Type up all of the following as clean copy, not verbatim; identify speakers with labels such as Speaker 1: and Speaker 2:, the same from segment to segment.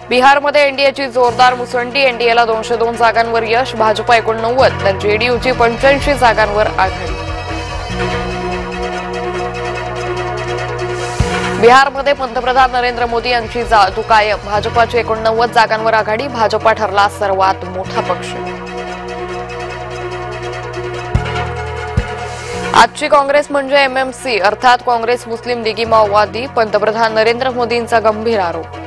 Speaker 1: बिहारमध्ये एनडीएची जोरदार मुसंडी, एनडीएला 202 जागांवर यश, भाजपा 89 तर जेडीयूची 85 जागांवर आघाडी। बिहारमध्ये पंतप्रधान नरेंद्र मोदी यांची जादू कायम, भाजपाची 89 जागांवर आघाडी, भाजपा ठरला सर्वात मोठा पक्ष। आजची काँग्रेस म्हणजे एमएमसी अर्थात काँग्रेस मुस्लिम लीगी माओवादी, पंतप्रधान नरेंद्र मोदींचा गंभीर आरोप।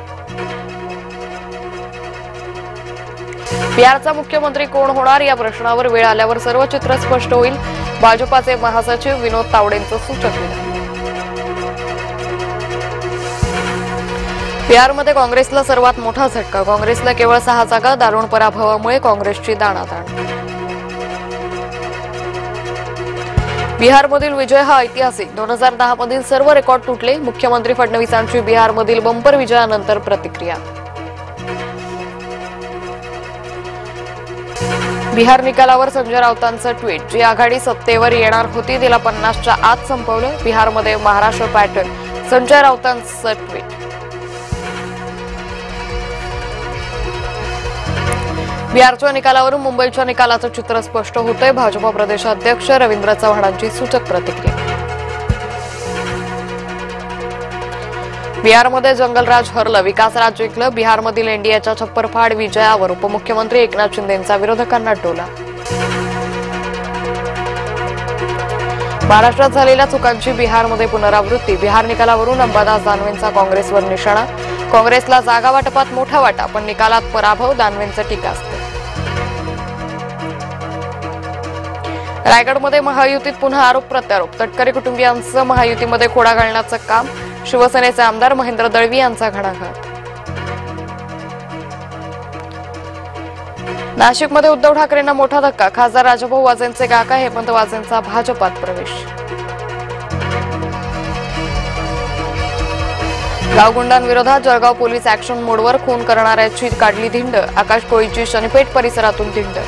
Speaker 1: बिहारचा मुख्यमंत्री कोण होणार या प्रश्नावर वेळ आल्यावर सर्व चित्र स्पष्ट होईल, भाजपाचे महासचिव विनोद तावडेंचं सूचक विधान। बिहारमध्ये काँग्रेसला सर्वात मोठा झटका, काँग्रेसला केवळ 6 जागा, दारुण पराभवामुळे काँग्रेसची दाणादाण। बिहारमधील विजय हा ऐतिहासिक, 2010 मधील सर्व रेकॉर्ड तुटले, मुख्यमंत्री फडणवीसांची बिहारमधील बंपर विजयानंतर प्रतिक्रिया। बिहार निकालावर संजय राऊतांचं ट्विट, जी आघाडी सत्तेवर येणार होती तिला 50च्या आत संपवलं, बिहारमध्ये महाराष्ट्र पॅटर्न, संजय राऊतांचं ट्विट। बिहारच्या निकालावरून मुंबईच्या निकालाचं चित्र स्पष्ट होतंय, भाजपा प्रदेशाध्यक्ष रवींद्र चव्हाणांची सूचक प्रतिक्रिया। बिहारमध्ये जंगलराज हरलं, विकासराज जिंकलं, बिहारमधील एनडीएच्या छप्परफाड विजयावर उपमुख्यमंत्री एकनाथ शिंदेंचा विरोधकांना टोला। महाराष्ट्रात झालेल्या चुकांची बिहारमध्ये पुनरावृत्ती, बिहार निकालावरून अंबादास दानवेंचा काँग्रेसवर निशाणा, काँग्रेसला जागा वाटपात मोठा वाटा पण निकालात पराभव, दानवेंचं टीकास्त्र। रायगडमध्ये महायुतीत पुन्हा आरोप प्रत्यारोप, तटकरे कुटुंबियांचं महायुतीमध्ये खोडा घालण्याचं काम, शिवसेनेचे आमदार महेंद्र दळवी यांचा घणाघात। नाशिकमध्ये उद्धव ठाकरेंना मोठा धक्का, खासदार राजाभाऊ वाजेंचे काका हेमंत वाजेंचा भाजपात प्रवेश। गावगुंडांविरोधात जळगाव पोलीस ऍक्शन मोडवर, खून करणाऱ्याची काढली धिंड, आकाश कोळीची शनीपेठ परिसरातून धिंड।